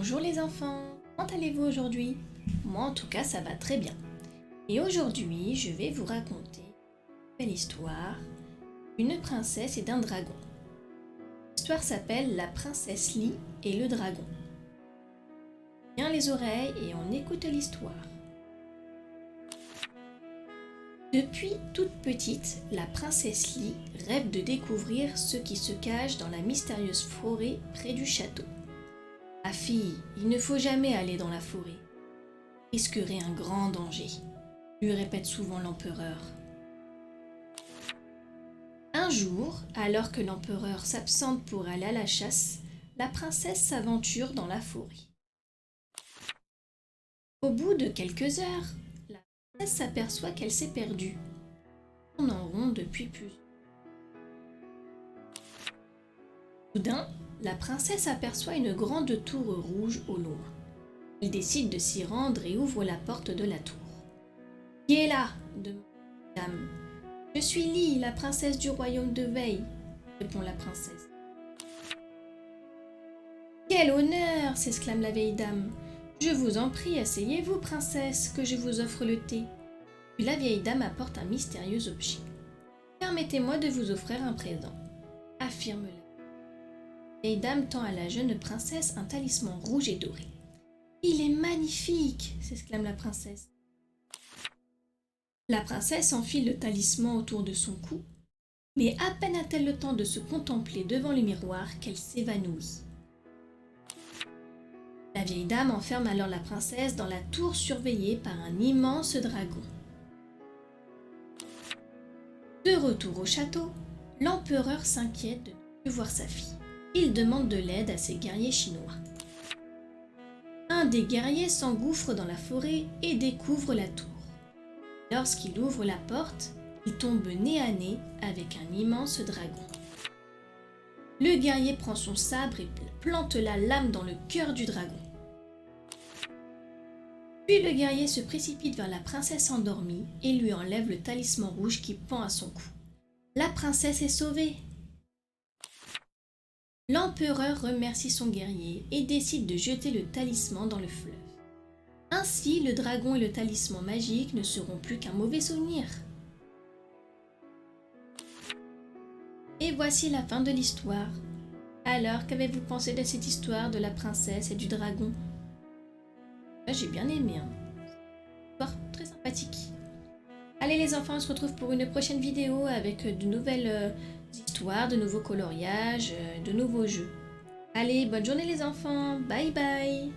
Bonjour les enfants, comment allez-vous aujourd'hui? Moi en tout cas ça va très bien. Et aujourd'hui je vais vous raconter une belle histoire d'une princesse et d'un dragon. L'histoire s'appelle La princesse Lie et le dragon. Bien les oreilles et on écoute l'histoire. Depuis toute petite, la princesse Lie rêve de découvrir ce qui se cache dans la mystérieuse forêt près du château. Ma fille, il ne faut jamais aller dans la forêt. Vous risquerez un grand danger, lui répète souvent l'empereur. Un jour, alors que l'empereur s'absente pour aller à la chasse, la princesse s'aventure dans la forêt. Au bout de quelques heures, la princesse s'aperçoit qu'elle s'est perdue. Elle tourne en rond depuis plus. Soudain, la princesse aperçoit une grande tour rouge au loin. Elle décide de s'y rendre et ouvre la porte de la tour. « Qui est là ?» demande la dame. « Je suis Lie, la princesse du royaume de Veille » répond la princesse. « Quel honneur !» s'exclame la vieille dame. « Je vous en prie, asseyez-vous, princesse, que je vous offre le thé. » Puis la vieille dame apporte un mystérieux objet. « Permettez-moi de vous offrir un présent, » affirme-la. La vieille dame tend à la jeune princesse un talisman rouge et doré. « Il est magnifique !» s'exclame la princesse. La princesse enfile le talisman autour de son cou, mais à peine a-t-elle le temps de se contempler devant le miroir qu'elle s'évanouit. La vieille dame enferme alors la princesse dans la tour surveillée par un immense dragon. De retour au château, l'empereur s'inquiète de ne plus voir sa fille. Il demande de l'aide à ses guerriers chinois. Un des guerriers s'engouffre dans la forêt et découvre la tour. Lorsqu'il ouvre la porte, il tombe nez à nez avec un immense dragon. Le guerrier prend son sabre et plante la lame dans le cœur du dragon. Puis le guerrier se précipite vers la princesse endormie et lui enlève le talisman rouge qui pend à son cou. La princesse est sauvée. L'empereur remercie son guerrier et décide de jeter le talisman dans le fleuve. Ainsi, le dragon et le talisman magique ne seront plus qu'un mauvais souvenir. Et voici la fin de l'histoire. Alors, qu'avez-vous pensé de cette histoire de la princesse et du dragon? J'ai bien aimé, hein. Histoire très sympathique. Allez les enfants, on se retrouve pour une prochaine vidéo avec de nouvelles histoires, de nouveaux coloriages, de nouveaux jeux. Allez, bonne journée les enfants, bye bye.